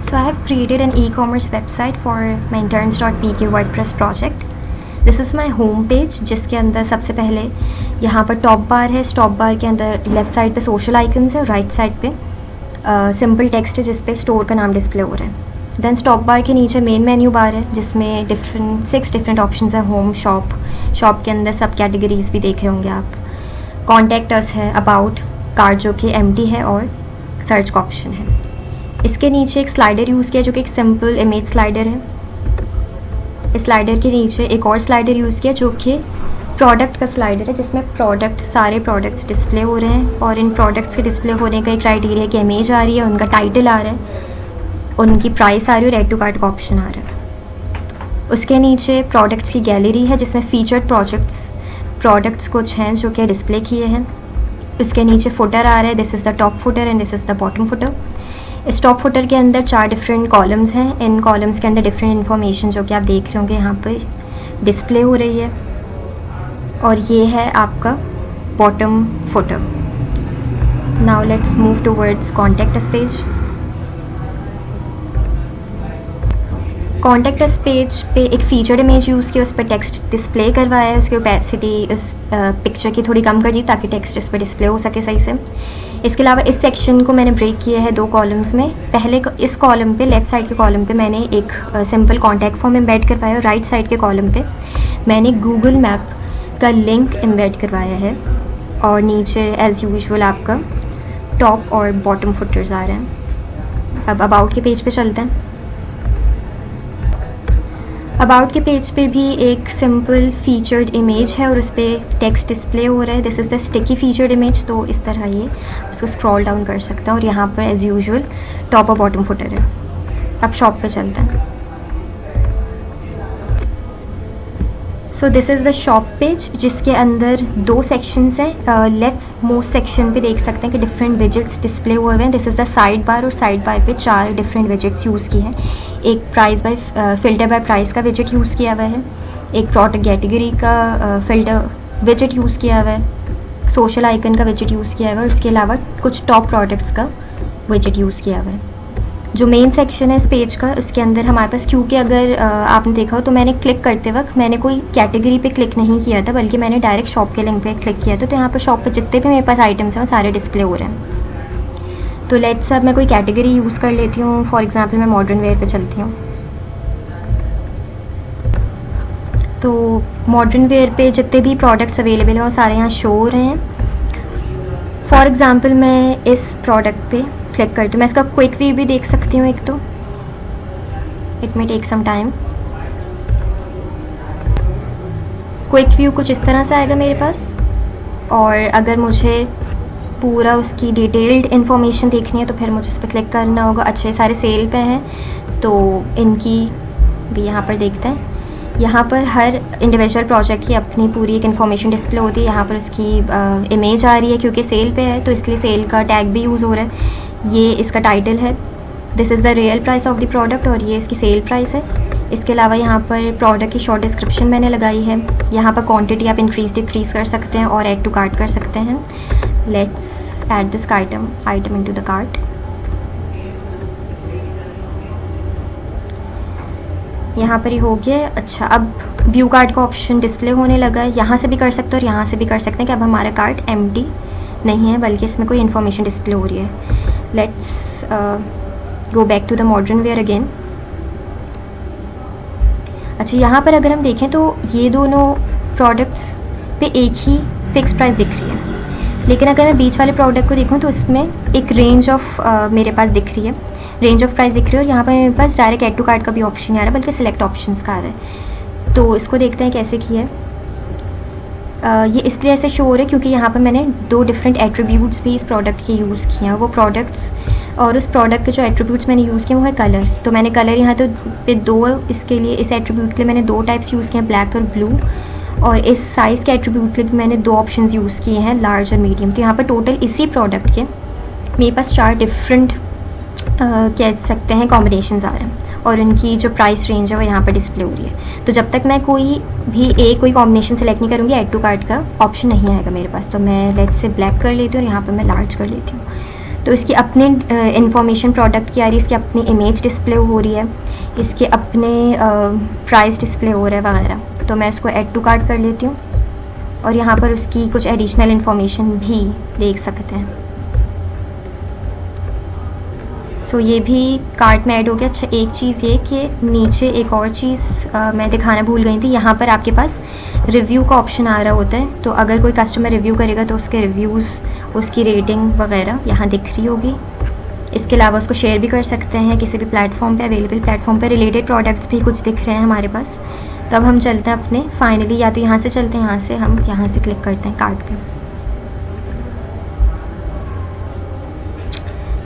So I have created an e-commerce website for my interns.pk WordPress project. This is my home page, जिसके अंदर सबसे पहले यहाँ पर टॉप बार है. टॉप बार के अंदर लेफ़्ट साइड पे सोशल आइकन्स है, राइट साइड पे सिंपल टेक्स्ट है जिस पे स्टोर का नाम डिस्प्ले हो रहा है. देन टॉप बार के नीचे मेन मेन्यू बार है जिसमें 6 डिफरेंट ऑप्शंस है. होम, शॉप के अंदर सब कैटेगरीज भी देख रहे होंगे आप. कॉन्टैक्ट अस है, अबाउट, कार्ड जो कि एम्प्टी है और सर्च का ऑप्शन है. इसके नीचे एक स्लाइडर यूज़ किया जो कि एक सिंपल इमेज स्लाइडर है. इस स्लाइडर के नीचे एक और स्लाइडर यूज़ किया जो कि प्रोडक्ट का स्लाइडर है जिसमें सारे प्रोडक्ट्स डिस्प्ले हो रहे हैं. और इन प्रोडक्ट्स के डिस्प्ले होने का एक क्राइटेरिया की इमेज आ रही है, उनका टाइटल आ रहा है, उनकी प्राइस आ रही है और ऐड टू कार्ट का ऑप्शन आ रहा है. उसके नीचे प्रोडक्ट्स की गैलरी है जिसमें फीचर्ड प्रोडक्ट्स कुछ हैं जो कि डिस्प्ले किए हैं. उसके नीचे फुटर आ रहा है. This is the top footer and this is the bottom footer. इस टॉप फुटर के अंदर 4 डिफरेंट कॉलम्स हैं. इन कॉलम्स के अंदर डिफरेंट इन्फॉर्मेशन जो कि आप देख रहे होंगे यहाँ पर डिस्प्ले हो रही है. और ये है आपका bottom footer. Now let's move towards contact us page. Contact us page पे एक फीचर्ड इमेज यूज़ किया, उस पर टेक्स्ट डिस्प्ले करवाया है. उसकी ओपेसिटी इस पिक्चर की थोड़ी कम कर दी ताकि टेक्स्ट इस पर डिस्प्ले हो सके सही से. इसके अलावा इस सेक्शन को मैंने ब्रेक किया है 2 कॉलम्स में. पहले इस कॉलम पे, लेफ़्ट साइड के कॉलम पे मैंने एक सिंपल कॉन्टैक्ट फॉर्म एम्बेड करवाया और राइट साइड के कॉलम पे मैंने गूगल मैप का लिंक एम्बेड करवाया है. और नीचे एज़ यूजुअल आपका टॉप और बॉटम फुटर्स आ रहे हैं. अब अबाउट के पेज पे चलते हैं. अबाउट के पेज पे भी एक सिंपल फीचर्ड इमेज है और उस पर टेक्स्ट डिस्प्ले हो रहा है. This is the sticky featured image. तो इस तरह ये उसको स्क्रॉल डाउन कर सकते हैं. और यहाँ पर एज़ यूजुअल टॉप और बॉटम फुटर है. अब शॉप पे चलते हैं. So this is the shop page जिसके अंदर 2 सेक्शंस हैं. लेफ्ट मोस्ट सेक्शन पे देख सकते हैं कि डिफरेंट विजेट्स डिस्प्ले हुए हैं. This is the side bar और साइड बार पे 4 डिफरेंट विजेट्स यूज़ किए हैं. एक price by filter by price का विजेट यूज़ किया हुआ है. एक प्रोडक्ट कैटेगरी का फिल्टर विजेट यूज़ किया हुआ है. सोशल आइकन का विजेट यूज़ किया हुआ है. और उसके अलावा कुछ टॉप प्रोडक्ट्स का विजेट यूज़ किया हुआ है. जो मेन सेक्शन है इस पेज का, उसके अंदर हमारे पास, क्योंकि अगर आपने देखा हो तो मैंने क्लिक करते वक्त मैंने कोई कैटेगरी पे क्लिक नहीं किया था बल्कि मैंने डायरेक्ट शॉप के लिंक पे क्लिक किया था. तो यहाँ पर शॉप पे जितने भी मेरे पास आइटम्स हैं वो सारे डिस्प्ले हो रहे हैं. तो लेट्स अब मैं कोई कैटेगरी यूज़ कर लेती हूँ. फॉर एग्जांपल मैं मॉडर्न वेयर पे चलती हूँ. तो मॉडर्न वेयर पे जितने भी प्रोडक्ट्स अवेलेबल हैं वो सारे यहाँ शो हो रहे हैं. फॉर एग्जांपल मैं इस प्रोडक्ट पे क्लिक करती हूँ. मैं इसका क्विक व्यू भी देख सकती हूँ. एक तो it may take some time. Quick view कुछ इस तरह से आएगा मेरे पास. और अगर मुझे पूरा उसकी डिटेल्ड इन्फॉर्मेशन देखनी है तो फिर मुझे इस पर क्लिक करना होगा. अच्छे सारे सेल पे हैं तो इनकी भी यहाँ पर देखते हैं. यहाँ पर हर इंडिविजुअल प्रोजेक्ट की अपनी पूरी एक इन्फॉर्मेशन डिस्प्ले होती है. यहाँ पर उसकी इमेज आ रही है क्योंकि सेल पे है तो इसलिए सेल का टैग भी यूज़ हो रहा है. ये इसका टाइटल है. This is the real price of the product और ये इसकी सेल प्राइस है. इसके अलावा यहाँ पर प्रोडक्ट की शॉर्ट डिस्क्रिप्शन मैंने लगाई है. यहाँ पर क्वांटिटी आप इंक्रीज़ डिक्रीज़ कर सकते हैं और ऐड टू कार्ट कर सकते हैं. Let's add this item into the cart. यहाँ पर ही हो गया. अच्छा, अब व्यू कार्ट का ऑप्शन डिस्प्ले होने लगा है. यहाँ से भी कर सकते हैं और यहाँ से भी कर सकते हैं कि अब हमारा कार्ट एम्प्टी नहीं है बल्कि इसमें कोई इन्फॉर्मेशन डिस्प्ले हो रही है. Let's go back to the modern wear again. अच्छा, यहाँ पर अगर हम देखें तो ये दोनों प्रोडक्ट्स पे एक ही फिक्स प्राइस दिख रही है. लेकिन अगर मैं बीच वाले प्रोडक्ट को देखूँ तो इसमें एक रेंज ऑफ मेरे पास दिख रही है. रेंज ऑफ प्राइस दिख रही है. और यहाँ पर मेरे पास डायरेक्ट ऐड टू कार्ट का भी ऑप्शन नहीं आ रहा बल्कि सिलेक्ट ऑप्शंस का आ रहा है. तो इसको देखते हैं कैसे किया है. ये इसलिए ऐसे शो हो रहा है क्योंकि यहाँ पर मैंने 2 डिफरेंट एट्रीब्यूट्स भी इस प्रोडक्ट के यूज़ किए हैं. वो प्रोडक्ट्स और उस प्रोडक्ट के जो एट्रीब्यूट्स मैंने यूज़ किए वो है कलर. तो मैंने कलर यहाँ तो पे 2, इसके लिए इस एट्रीब्यूट के लिए मैंने 2 टाइप्स यूज़ किए हैं, ब्लैक और ब्लू. और इस साइज़ के एट्रीब्यूट के लिए भी मैंने 2 ऑप्शंस यूज़ किए हैं, लार्ज और मीडियम. तो यहाँ पर टोटल इसी प्रोडक्ट के मेरे पास 4 डिफरेंट कह सकते हैं कॉम्बिनेशंस आ रहे हैं. और उनकी जो प्राइस रेंज है वो यहाँ पर डिस्प्ले हो रही है. तो जब तक मैं कोई कॉम्बिनेशन सेलेक्ट नहीं करूँगी ऐड टू कार्ट का ऑप्शन नहीं आएगा मेरे पास. तो मैं लेट्स से ब्लैक कर लेती हूँ और यहाँ पर मैं लार्ज कर लेती हूँ. तो इसकी अपनी इंफॉर्मेशन प्रोडक्ट की आ रही है, इसकी अपनी इमेज डिस्प्ले हो रही है, इसके अपने प्राइस डिस्प्ले हो रहा है वगैरह। तो मैं इसको ऐड टू कार्ट कर लेती हूँ और यहाँ पर उसकी कुछ एडिशनल इन्फॉर्मेशन भी देख सकते हैं। सो ये भी कार्ट में ऐड हो गया। अच्छा, एक चीज़ ये कि नीचे एक और चीज़ मैं दिखाना भूल गई थी, यहाँ पर आपके पास रिव्यू का ऑप्शन आ रहा होता है। तो अगर कोई कस्टमर रिव्यू करेगा तो उसके रिव्यूज़, उसकी रेटिंग वगैरह यहाँ दिख रही होगी। इसके अलावा उसको शेयर भी कर सकते हैं किसी भी प्लेटफॉर्म पे, अवेलेबल प्लेटफॉर्म पे। रिलेटेड प्रोडक्ट्स भी कुछ दिख रहे हैं हमारे पास। तब हम चलते हैं अपने फाइनली, या तो यहाँ से चलते हैं, यहाँ से हम यहाँ से क्लिक करते हैं कार्ट पे।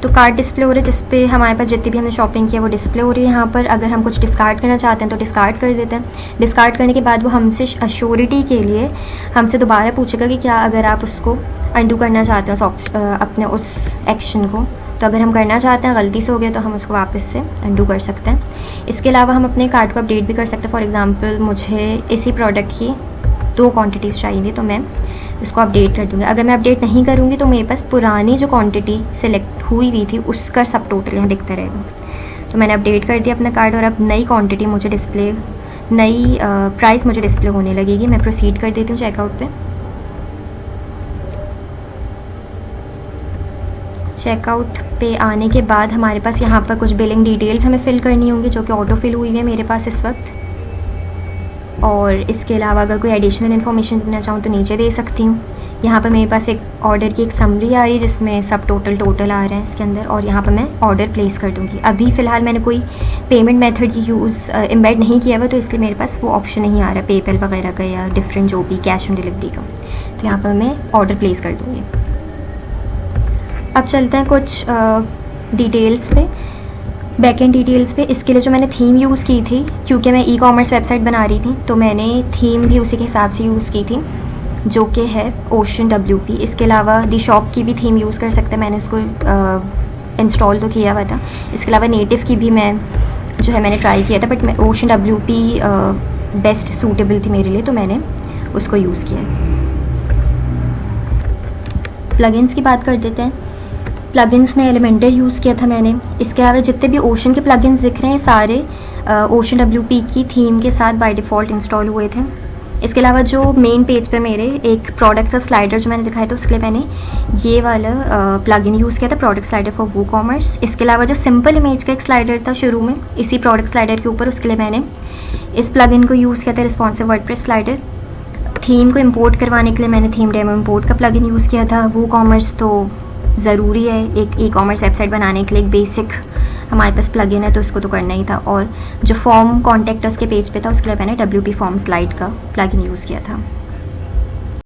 तो कार्ट डिस्प्ले हो रहा है जिस पे हमारे पास जितनी भी हमने शॉपिंग किया वो डिस्प्ले हो रही है। यहाँ पर अगर हम कुछ डिस्कार्ड करना चाहते हैं तो डिस्कार्ड कर देते हैं। डिस्कार्ड करने के बाद वो हमसे अश्योरिटी के लिए हमसे दोबारा पूछेगा कि क्या अगर आप उसको अंडू करना चाहते हैं अपने उस एक्शन को। तो अगर हम करना चाहते हैं, गलती से हो गया, तो हम उसको वापस से अंडू कर सकते हैं। इसके अलावा हम अपने कार्ट को अपडेट भी कर सकते हैं। फॉर एग्ज़ाम्पल मुझे इसी प्रोडक्ट की 2 क्वान्टिटीज़ चाहिए तो मैं इसको अपडेट कर दूँगी। अगर मैं अपडेट नहीं करूँगी तो मेरे पास पुरानी जो क्वांटिटी सेलेक्ट हुई हुई थी उसका सब टोटल यहाँ दिखता रहेगा। तो मैंने अपडेट कर दिया अपना कार्ड और अब नई क्वांटिटी मुझे डिस्प्ले, नई प्राइस मुझे डिस्प्ले होने लगेगी। मैं प्रोसीड कर देती हूँ चेकआउट पे। चेकआउट पे आने के बाद हमारे पास यहाँ पर कुछ बिलिंग डिटेल्स हमें फ़िल करनी होंगी जो कि ऑटो फिल हुई है मेरे पास इस वक्त। और इसके अलावा अगर कोई एडिशनल इन्फॉर्मेशन देना चाहूँ तो नीचे दे सकती हूँ। यहाँ पर मेरे पास एक ऑर्डर की एक समरी आ रही है जिसमें सब टोटल आ रहे हैं इसके अंदर, और यहाँ पर मैं ऑर्डर प्लेस कर दूँगी। अभी फ़िलहाल मैंने कोई पेमेंट मेथड की एम्बेड नहीं किया हुआ, तो इसलिए मेरे पास वो ऑप्शन नहीं आ रहा पेपैल वगैरह का या डिफरेंट जो भी कैश ऑन डिलीवरी का। तो यहाँ पर मैं ऑर्डर प्लेस कर दूँगी। अब चलते हैं कुछ डिटेल्स पे, बैकएंड डिटेल्स पे। इसके लिए जो मैंने थीम यूज़ की थी, क्योंकि मैं ई-कॉमर्स वेबसाइट बना रही थी तो मैंने थीम भी उसी के हिसाब से यूज़ की थी जो कि है ओशन WP। इसके अलावा दी शॉप की भी थीम यूज़ कर सकते हैं, मैंने इसको इंस्टॉल तो किया हुआ था। इसके अलावा नेटिव की भी मैं जो है मैंने ट्राई किया था, बट मैं ओशन WP बेस्ट सूटेबल थी मेरे लिए, तो मैंने उसको यूज़ किया है। प्लगइन्स की बात कर देते हैं। प्लगइन्स ने एलिमेंटर यूज़ किया था मैंने। इसके अलावा जितने भी ओशन के प्लगइन्स दिख रहे हैं सारे ओशन WP की थीम के साथ बाय डिफ़ॉल्ट इंस्टॉल हुए थे। इसके अलावा जो मेन पेज पे मेरे एक प्रोडक्ट का स्लाइडर जो मैंने दिखाया था उसके लिए मैंने ये वाला प्लगइन यूज़ किया था, प्रोडक्ट स्लाइडर फॉर वूकॉमर्स। इसके अलावा जो सिंपल इमेज का एक स्लाइडर था शुरू में इसी प्रोडक्ट स्लाइडर के ऊपर, उसके लिए मैंने इस प्लगइन को यूज़ किया था, रिस्पॉन्सिव वर्डप्रेस स्लाइडर। थीम को इंपोर्ट करवाने के लिए मैंने थीम डेमो इंपोर्ट का प्लगइन यूज़ किया था। वूकॉमर्स तो ज़रूरी है एक ई-कॉमर्स वेबसाइट बनाने के लिए, एक बेसिक हमारे पास प्लगइन है तो उसको तो करना ही था। और जो फॉर्म कॉन्टेक्ट उसके पेज पे था उसके लिए मैंने WP फॉर्म स्लाइड का प्लगइन यूज़ किया था।